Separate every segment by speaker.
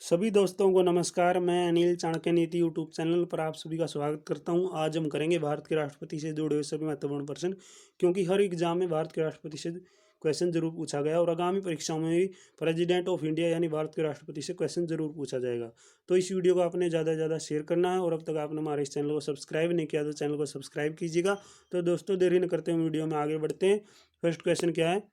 Speaker 1: सभी दोस्तों को नमस्कार। मैं अनिल चाणक्य नीति यूट्यूब चैनल पर आप सभी का स्वागत करता हूं। आज हम करेंगे भारत के राष्ट्रपति से जुड़े हुए सभी महत्वपूर्ण प्रश्न, क्योंकि हर एग्जाम में भारत के राष्ट्रपति से क्वेश्चन जरूर पूछा गया और आगामी परीक्षाओं में भी प्रेसिडेंट ऑफ इंडिया यानी भारत के राष्ट्रपति से क्वेश्चन जरूर पूछा जाएगा। तो इस वीडियो को आपने ज़्यादा से ज़्यादा शेयर करना है और अब तक आपने हमारे इस चैनल को सब्सक्राइब नहीं किया तो चैनल को सब्सक्राइब कीजिएगा। तो दोस्तों देरी न करते हुए वीडियो में आगे बढ़ते हैं। फर्स्ट क्वेश्चन क्या है?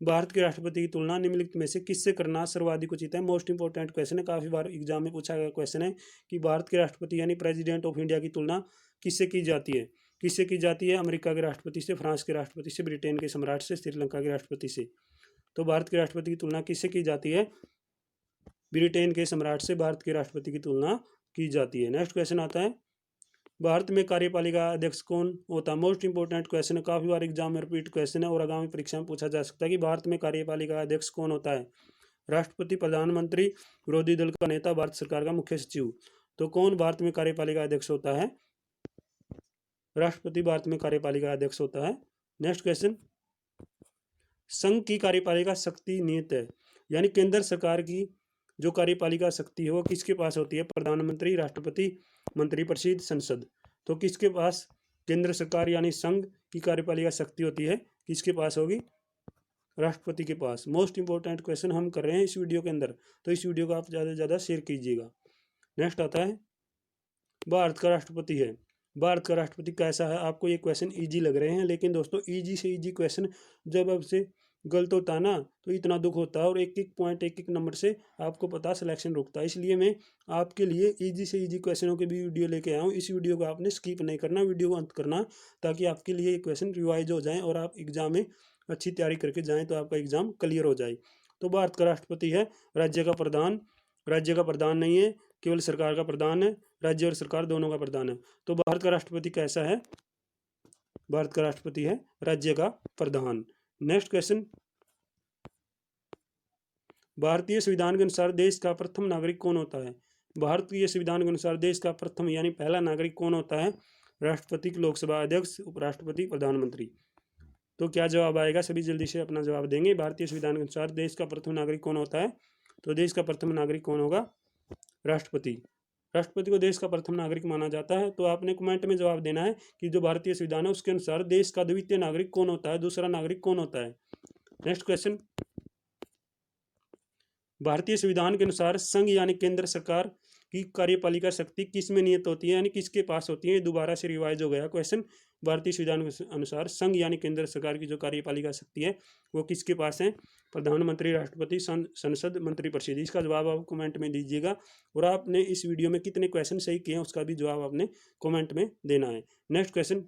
Speaker 1: भारत के राष्ट्रपति की तुलना निम्नलिखित में से किससे करना सर्वाधिक उचित है? मोस्ट इंपोर्टेंट क्वेश्चन है, काफी बार एग्जाम में पूछा गया क्वेश्चन है कि भारत के राष्ट्रपति यानी प्रेसिडेंट ऑफ इंडिया की तुलना किससे की जाती है? किससे की जाती है? अमेरिका के राष्ट्रपति से, फ्रांस के राष्ट्रपति से, ब्रिटेन के सम्राट से, श्रीलंका के राष्ट्रपति से। तो भारत के राष्ट्रपति की तुलना किससे की जाती है? ब्रिटेन के सम्राट से भारत के राष्ट्रपति की तुलना की जाती है। नेक्स्ट क्वेश्चन आता है, भारत में कार्यपालिका अध्यक्ष कौन होता है? मोस्ट इंपोर्टेंट क्वेश्चन है, काफी बार एग्जाम में रिपीट क्वेश्चन है और आगामी परीक्षा में पूछा जा सकता है कि भारत में कार्यपालिका अध्यक्ष कौन होता है? राष्ट्रपति, प्रधानमंत्री, विरोधी दल का नेता, भारत सरकार का मुख्य सचिव। तो कौन भारत में कार्यपालिका अध्यक्ष होता है? राष्ट्रपति भारत में कार्यपालिका अध्यक्ष होता है। नेक्स्ट क्वेश्चन, संघ की कार्यपालिका शक्ति नियत है, यानी केंद्र सरकार की जो कार्यपालिका शक्ति है वो किसके पास होती है? प्रधानमंत्री, राष्ट्रपति, मंत्रिपरिषद, संसद। तो किसके पास केंद्र सरकार यानी संघ की कार्यपालिका शक्ति होती है? किसके पास होगी? राष्ट्रपति के पास। मोस्ट इंपोर्टेंट क्वेश्चन हम कर रहे हैं इस वीडियो के अंदर, तो इस वीडियो को आप ज़्यादा से ज़्यादा शेयर कीजिएगा। नेक्स्ट आता है, भारत का राष्ट्रपति है। भारत का राष्ट्रपति कैसा है? आपको ये क्वेश्चन इजी लग रहे हैं, लेकिन दोस्तों इजी से इजी क्वेश्चन जब आपसे गलत होता है ना तो इतना दुख होता है और एक एक पॉइंट एक एक नंबर से आपको पता सिलेक्शन रुकता है। इसलिए मैं आपके लिए इजी से इजी क्वेश्चनों के भी वीडियो लेके आया हूँ। इस वीडियो को आपने स्किप नहीं करना, वीडियो को अंत करना, ताकि आपके लिए ये क्वेश्चन रिवाइज हो जाए और आप एग्जाम में अच्छी तैयारी करके जाएँ तो आपका एग्जाम क्लियर हो जाए। तो भारत का राष्ट्रपति है राज्य का प्रधान। राज्य का प्रधान नहीं है, केवल सरकार का प्रधान है, राज्य और सरकार दोनों का प्रधान है। तो भारत का राष्ट्रपति कैसा है? भारत का राष्ट्रपति है राज्य का प्रधान। नेक्स्ट क्वेश्चन, भारतीय संविधान के अनुसार देश का प्रथम नागरिक कौन होता है? भारतीय संविधान के अनुसार देश का प्रथम यानी पहला नागरिक कौन होता है? राष्ट्रपति, लोकसभा अध्यक्ष, उपराष्ट्रपति, प्रधानमंत्री। तो क्या जवाब आएगा? सभी जल्दी से अपना जवाब देंगे। भारतीय संविधान के अनुसार देश का प्रथम नागरिक कौन होता है? तो देश का प्रथम नागरिक कौन होगा? राष्ट्रपति। राष्ट्रपति को देश का प्रथम नागरिक माना जाता है। तो आपने कमेंट में जवाब देना है कि जो भारतीय संविधान है उसके अनुसार देश का द्वितीय नागरिक कौन होता है, दूसरा नागरिक कौन होता है। नेक्स्ट क्वेश्चन, भारतीय संविधान के अनुसार संघ यानी केंद्र सरकार की कार्यपालिका शक्ति किस में नियत होती है, यानी किसके पास होती है? दोबारा से रिवाइज हो गया क्वेश्चन। भारतीय संविधान के अनुसार संघ यानी केंद्र सरकार की जो कार्यपालिका शक्ति है वो किसके पास है? प्रधानमंत्री, राष्ट्रपति, संसद, मंत्रिपरिषद। इसका जवाब आप कमेंट में दीजिएगा और आपने इस वीडियो में कितने क्वेश्चन सही किए हैं उसका भी जवाब आपने कमेंट में देना है। नेक्स्ट क्वेश्चन,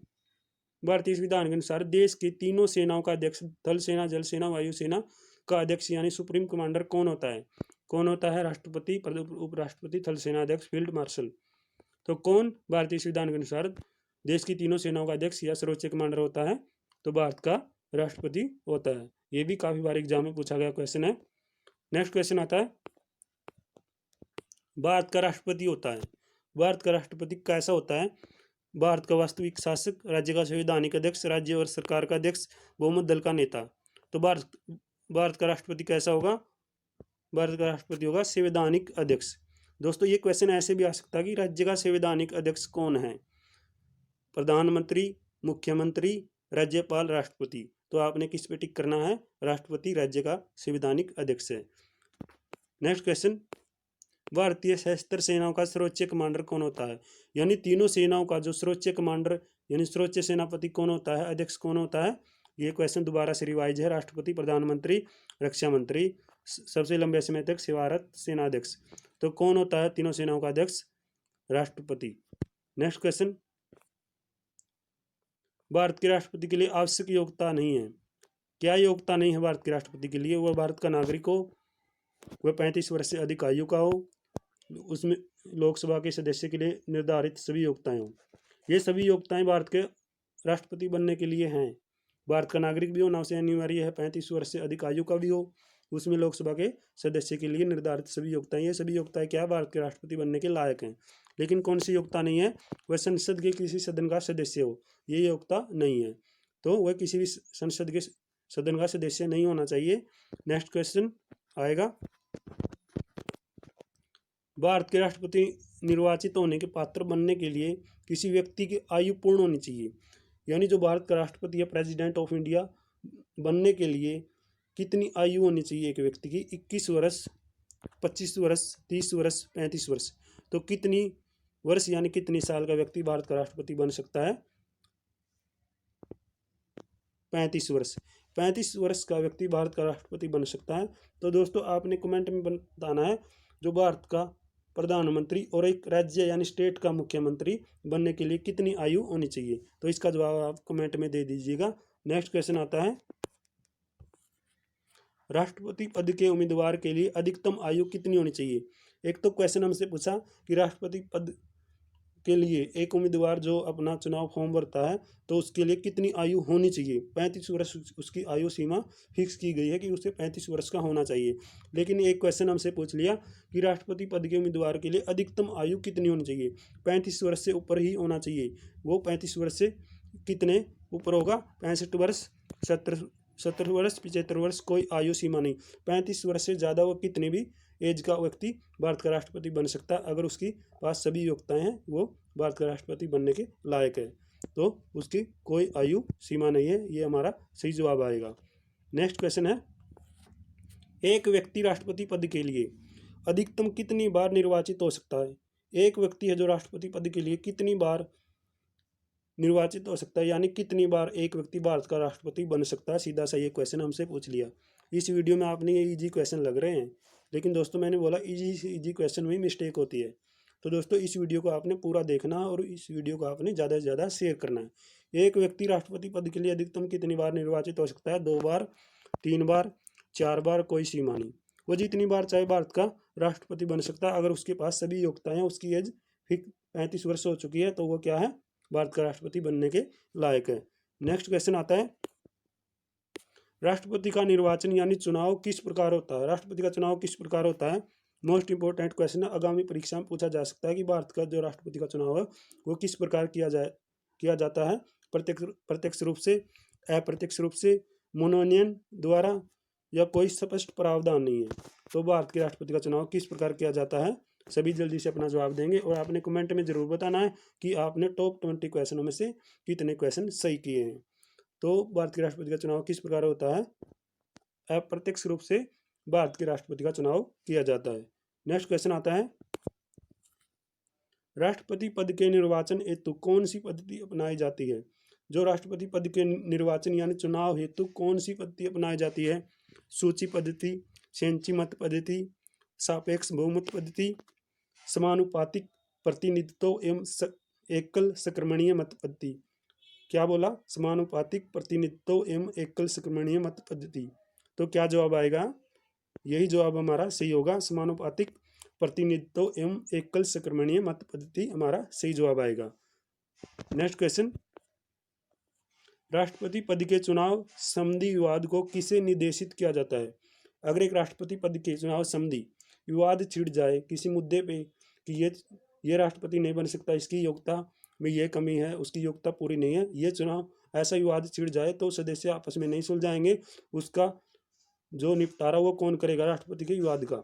Speaker 1: भारतीय संविधान के अनुसार देश की तीनों सेनाओं का अध्यक्ष, थल सेना, जल सेना, वायु सेना का अध्यक्ष यानी सुप्रीम कमांडर कौन होता है? कौन होता है? राष्ट्रपति, उपराष्ट्रपति, थल सेना अध्यक्ष, फील्ड मार्शल। तो कौन भारतीय संविधान के अनुसार देश की तीनों सेनाओं का अध्यक्ष या सर्वोच्च कमांडर होता है? तो भारत का राष्ट्रपति होता है। ये भी काफी बार एग्जाम में पूछा गया क्वेश्चन है। नेक्स्ट क्वेश्चन आता है, भारत का राष्ट्रपति होता है। भारत का राष्ट्रपति कैसा होता है? भारत का वास्तविक शासक, राज्य का संवैधानिक अध्यक्ष, राज्य और सरकार का अध्यक्ष, बहुमत दल का नेता। तो भारत का राष्ट्रपति कैसा होगा? भारत का राष्ट्रपति होगा संवैधानिक अध्यक्ष। दोस्तों ये क्वेश्चन ऐसे भी आ सकता है कि राज्य का संवैधानिक अध्यक्ष कौन है? प्रधानमंत्री, मुख्यमंत्री, राज्यपाल, राष्ट्रपति। तो आपने किस पे टिक करना है? राष्ट्रपति राज्य का संवैधानिक अध्यक्ष है। नेक्स्ट क्वेश्चन, भारतीय सशस्त्र सेनाओं का सर्वोच्च कमांडर कौन होता है? यानी तीनों सेनाओं का जो सर्वोच्च कमांडर यानी सर्वोच्च सेनापति कौन होता है, अध्यक्ष कौन होता है? ये क्वेश्चन दोबारा से रिवाइज है। राष्ट्रपति, प्रधानमंत्री, रक्षा मंत्री, सबसे लंबे समय तक सेवारत सेनाध्यक्ष। तो कौन होता है तीनों सेनाओं का अध्यक्ष? राष्ट्रपति। नेक्स्ट क्वेश्चन, भारत के राष्ट्रपति के लिए आवश्यक योग्यता नहीं है। क्या योग्यता नहीं है भारत के राष्ट्रपति के लिए? वह भारत का नागरिक हो, वह 35 वर्ष से अधिक आयु का हो, उसमें लोकसभा के सदस्य के लिए निर्धारित सभी योग्यताएं हों। ये सभी योग्यताएं भारत के राष्ट्रपति बनने के लिए हैं। भारत का नागरिक भी होना उसे अनिवार्य है, 35 वर्ष से अधिक आयु का भी हो, उसमें लोकसभा के सदस्य के लिए निर्धारित सभी योग्यताएं। ये सभी योग्यताएं क्या है? भारत के राष्ट्रपति बनने के लायक हैं। लेकिन कौन सी योग्यता नहीं है? वह संसद के किसी सदन का सदस्य हो, ये योग्यता नहीं है। तो वह किसी भी संसद के सदन का सदस्य नहीं होना चाहिए। नेक्स्ट क्वेश्चन आएगा, भारत के राष्ट्रपति निर्वाचित होने के पात्र बनने के लिए किसी व्यक्ति की आयु पूर्ण होनी चाहिए। यानी जो भारत का राष्ट्रपति या प्रेसिडेंट ऑफ इंडिया बनने के लिए कितनी आयु होनी चाहिए एक व्यक्ति की? 21 वर्ष, 25 वर्ष, 30 वर्ष, 35 वर्ष। तो कितनी वर्ष यानी कितनी साल का व्यक्ति भारत का राष्ट्रपति बन सकता है? 35 वर्ष। 35 वर्ष का व्यक्ति भारत का राष्ट्रपति बन सकता है। तो दोस्तों आपने कमेंट में बताना है जो भारत का प्रधानमंत्री और एक राज्य यानी स्टेट का मुख्यमंत्री बनने के लिए कितनी आयु होनी चाहिए। तो इसका जवाब आप कमेंट में दे दीजिएगा। नेक्स्ट क्वेश्चन आता है, राष्ट्रपति पद के उम्मीदवार के लिए अधिकतम आयु कितनी होनी चाहिए। एक तो क्वेश्चन हमसे पूछा कि राष्ट्रपति पद के लिए एक उम्मीदवार जो अपना चुनाव फॉर्म भरता है तो उसके लिए कितनी आयु होनी चाहिए। 35 वर्ष उसकी आयु सीमा फिक्स की गई है कि उसे 35 वर्ष का होना चाहिए। लेकिन एक क्वेश्चन हमसे पूछ लिया कि राष्ट्रपति पद के उम्मीदवार के लिए अधिकतम आयु कितनी होनी चाहिए। 35 वर्ष से ऊपर ही होना चाहिए। वो 35 वर्ष से कितने ऊपर होगा? 65 वर्ष, 70 वर्ष, 75 वर्ष, कोई आयु सीमा नहीं। 35 वर्ष से ज़्यादा वो कितने भी एज का व्यक्ति भारत का राष्ट्रपति बन सकता है। अगर उसकी पास सभी योग्यताएं हैं, वो भारत का राष्ट्रपति बनने के लायक है, तो उसकी कोई आयु सीमा नहीं है। ये हमारा सही जवाब आएगा। नेक्स्ट क्वेश्चन है, एक व्यक्ति राष्ट्रपति पद के लिए अधिकतम कितनी बार निर्वाचित हो सकता है। एक व्यक्ति है जो राष्ट्रपति पद के लिए कितनी बार निर्वाचित हो सकता है, यानी कितनी बार एक व्यक्ति भारत का राष्ट्रपति बन सकता है। सीधा सा ये क्वेश्चन हमसे पूछ लिया। इस वीडियो में आपने ये इजी क्वेश्चन लग रहे हैं, लेकिन दोस्तों मैंने बोला इजी क्वेश्चन में ही मिस्टेक होती है। तो दोस्तों इस वीडियो को आपने पूरा देखना और इस वीडियो को आपने ज़्यादा से ज़्यादा शेयर करना है। एक व्यक्ति राष्ट्रपति पद के लिए अधिकतम कितनी बार निर्वाचित हो सकता है? 2 बार, 3 बार, 4 बार, कोई सीमा नहीं। वो जितनी बार चाहे भारत का राष्ट्रपति बन सकता है। अगर उसके पास सभी योग्यताएं, उसकी एज 35 वर्ष हो चुकी है, तो वो क्या है? भारत का राष्ट्रपति बनने के लायक है। नेक्स्ट क्वेश्चन आता है, राष्ट्रपति का निर्वाचन यानी चुनाव किस प्रकार होता है। राष्ट्रपति का चुनाव किस प्रकार होता है? मोस्ट इंपोर्टेंट क्वेश्चन है। आगामी परीक्षा में पूछा जा सकता है कि भारत का जो राष्ट्रपति का चुनाव है वो किस प्रकार किया जाता है। प्रत्यक्ष रूप से, अप्रत्यक्ष रूप से, मनोनयन द्वारा, या कोई स्पष्ट प्रावधान नहीं है। तो भारत के राष्ट्रपति का चुनाव किस प्रकार किया जाता है? सभी जल्दी से अपना जवाब देंगे और आपने कमेंट में जरूर बताना है कि आपने टॉप 20 क्वेश्चनों में से कितने क्वेश्चन सही किए हैं। तो भारत के राष्ट्रपति का चुनाव किस प्रकार होता है? अप्रत्यक्ष रूप से भारत के राष्ट्रपति का चुनाव किया जाता है। नेक्स्ट क्वेश्चन आता है, राष्ट्रपति पद के निर्वाचन हेतु कौन सी पद्धति अपनाई जाती है। जो राष्ट्रपति पद के निर्वाचन यानी चुनाव हेतु कौन सी पद्धति अपनाई जाती है? सूची पद्धति, सेंची मत पद्धति, सापेक्ष बहुमत पद्धति, समानुपातिक प्रतिनिधित्व एवं एकल संक्रमणीय मत पद्धति। क्या बोला? समानुपातिक प्रतिनिधित्व एवं एकल संक्रमणीय मत पद्धति। तो क्या जवाब आएगा? यही जवाब हमारा सही होगा। समानुपातिक प्रतिनिधित्व एवं एकल संक्रमणीय मत पद्धति हमारा सही जवाब आएगा। नेक्स्ट क्वेश्चन, राष्ट्रपति पद के चुनाव संबंधी विवाद को किसे निर्देशित किया जाता है। अगर एक राष्ट्रपति पद के चुनाव संबंधी विवाद छिड़ जाए किसी मुद्दे पे कि ये राष्ट्रपति नहीं बन सकता, इसकी योग्यता में ये कमी है, उसकी योग्यता पूरी नहीं है, ये चुनाव ऐसा विवाद छिड़ जाए तो सदस्य आपस में नहीं सुलझाएंगे, उसका जो निपटारा वो कौन करेगा? राष्ट्रपति के विवाद का,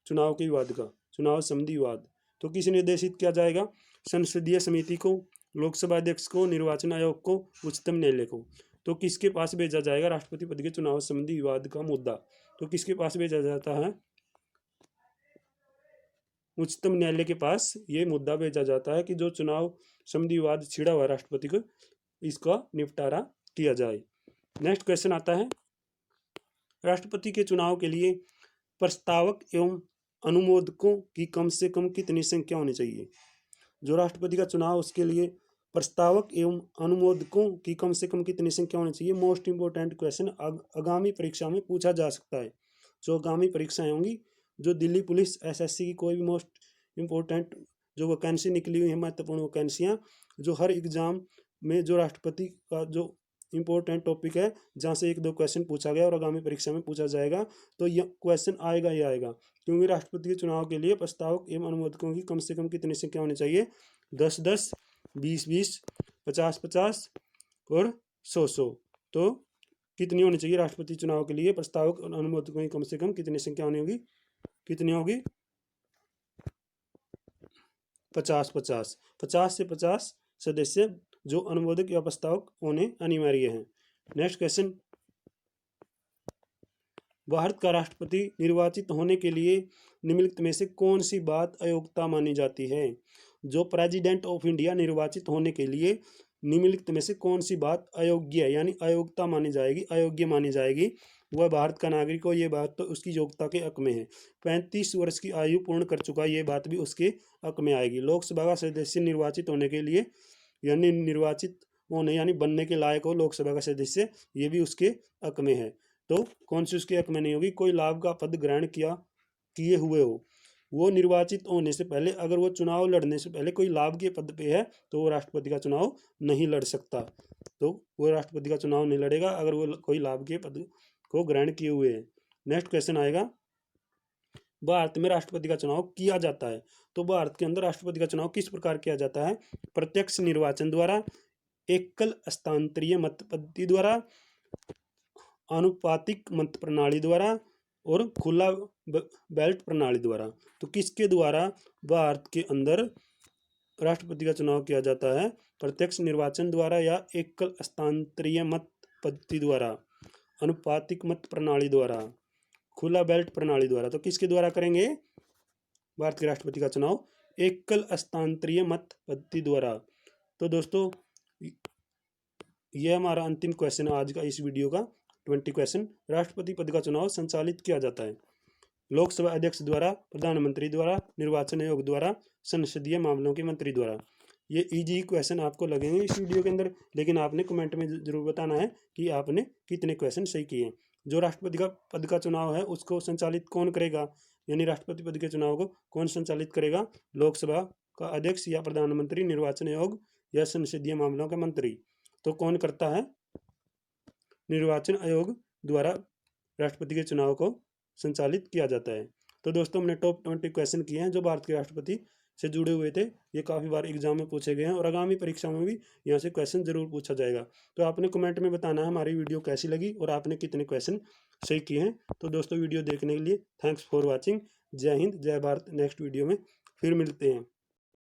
Speaker 1: चुनाव के विवाद का, चुनाव संबंधी विवाद। तो किसे निर्देशित किया जाएगा? संसदीय समिति को, लोकसभा अध्यक्ष को, निर्वाचन आयोग को, उच्चतम न्यायालय को। तो किसके पास भेजा जाएगा राष्ट्रपति पद के चुनाव संबंधी विवाद का मुद्दा? तो किसके पास भेजा जाता है? उच्चतम न्यायालय के पास ये मुद्दा भेजा जाता है कि जो चुनाव संबंधी विवाद छिड़ा हुआ राष्ट्रपति को, इसका निपटारा किया जाए। नेक्स्ट क्वेश्चन आता है, राष्ट्रपति के चुनाव के लिए प्रस्तावक एवं अनुमोदकों की कम से कम कितनी संख्या होनी चाहिए। जो राष्ट्रपति का चुनाव, उसके लिए प्रस्तावक एवं अनुमोदकों की कम से कम कितनी संख्या होनी चाहिए। मोस्ट इंपोर्टेंट क्वेश्चन आगामी परीक्षा में पूछा जा सकता है। जो आगामी परीक्षाएं होंगी, जो दिल्ली पुलिस, एसएससी की कोई भी मोस्ट इंपोर्टेंट जो वैकेंसी निकली हुई है, महत्वपूर्ण वैकेंसियाँ, जो हर एग्जाम में जो राष्ट्रपति का जो इंपॉर्टेंट टॉपिक है, जहाँ से 1-2 क्वेश्चन पूछा गया और आगामी परीक्षा में पूछा जाएगा, तो यह क्वेश्चन आएगा ही आएगा। क्योंकि राष्ट्रपति के चुनाव के लिए प्रस्तावक एवं अनुमोदकों की कम से कम कितनी संख्या होनी चाहिए? 10-10, 20-20, 50-50 और 100-100। तो कितनी होनी चाहिए राष्ट्रपति चुनाव के लिए प्रस्तावक और अनुमोदकों की कम से कम कितनी संख्या होनी होगी? कितनी होगी? 50-50, 50 से 50 सदस्य जो अनुमोदक या प्रस्तावक होने अनिवार्य हैं। नेक्स्ट क्वेश्चन, भारत का राष्ट्रपति निर्वाचित होने के लिए निम्नलिखित में से कौन सी बात अयोग्यता मानी जाती है? जो प्रेसिडेंट ऑफ इंडिया निर्वाचित होने के लिए निम्नलिखित में से कौन सी बात अयोग्य है, यानी अयोग्यता मानी जाएगी, अयोग्य मानी जाएगी, वह भारत का नागरिक हो, ये बात तो उसकी योग्यता के हक में है। 35 वर्ष की आयु पूर्ण कर चुका, ये बात भी उसके हक में आएगी। लोकसभा का सदस्य निर्वाचित होने के लिए यानी निर्वाचित होने यानी बनने के लायक हो लोकसभा का सदस्य, ये भी उसके हक में है। तो कौन सी उसके हक में नहीं होगी? कोई लाभ का पद ग्रहण किए हुए हो, वो निर्वाचित होने से पहले अगर वो चुनाव लड़ने से पहले कोई लाभ के पद पे है तो वो राष्ट्रपति का चुनाव नहीं लड़ सकता। तो वो राष्ट्रपति का चुनाव नहीं लड़ेगा अगर वो कोई लाभ के पद को ग्रहण किए हुए है। नेक्स्ट क्वेश्चन आएगा, भारत में राष्ट्रपति का चुनाव किया जाता है, तो भारत के अंदर राष्ट्रपति का चुनाव किस प्रकार किया जाता है? प्रत्यक्ष निर्वाचन द्वारा, एकल स्थानांतरीय मत पद्धति द्वारा, आनुपातिक मत प्रणाली द्वारा और खुला बैलेट प्रणाली द्वारा। तो किसके द्वारा भारत के अंदर राष्ट्रपति का चुनाव किया जाता है? प्रत्यक्ष निर्वाचन द्वारा या एकल स्थानांतरीय मत पद्धति द्वारा, आनुपातिक मत प्रणाली द्वारा, खुला बैलेट प्रणाली द्वारा। तो किसके द्वारा करेंगे भारत के राष्ट्रपति का चुनाव? एकल स्थानांतरीय मत पद्धति द्वारा। तो दोस्तों यह हमारा अंतिम क्वेश्चन है आज का इस वीडियो का 20 क्वेश्चन। राष्ट्रपति पद का चुनाव संचालित किया जाता है लोकसभा अध्यक्ष द्वारा, प्रधानमंत्री द्वारा, निर्वाचन आयोग द्वारा, संसदीय मामलों के मंत्री द्वारा। ये इजी क्वेश्चन आपको लगेंगे इस वीडियो के अंदर, लेकिन आपने कमेंट में जरूर बताना है कि आपने कितने क्वेश्चन सही किए। जो राष्ट्रपति का पद का चुनाव है उसको संचालित कौन करेगा, यानी राष्ट्रपति पद के चुनाव को कौन संचालित करेगा? लोकसभा का अध्यक्ष या प्रधानमंत्री, निर्वाचन आयोग या संसदीय मामलों के मंत्री। तो कौन करता है? निर्वाचन आयोग द्वारा राष्ट्रपति के चुनाव को संचालित किया जाता है। तो दोस्तों हमने टॉप 20 क्वेश्चन किए हैं जो भारत के राष्ट्रपति से जुड़े हुए थे। ये काफ़ी बार एग्जाम में पूछे गए हैं और आगामी परीक्षा में भी यहाँ से क्वेश्चन जरूर पूछा जाएगा। तो आपने कमेंट में बताना है हमारी वीडियो कैसी लगी और आपने कितने क्वेश्चन सही किए हैं। तो दोस्तों वीडियो देखने के लिए थैंक्स फॉर वॉचिंग। जय हिंद, जय भारत। नेक्स्ट वीडियो में फिर मिलते हैं।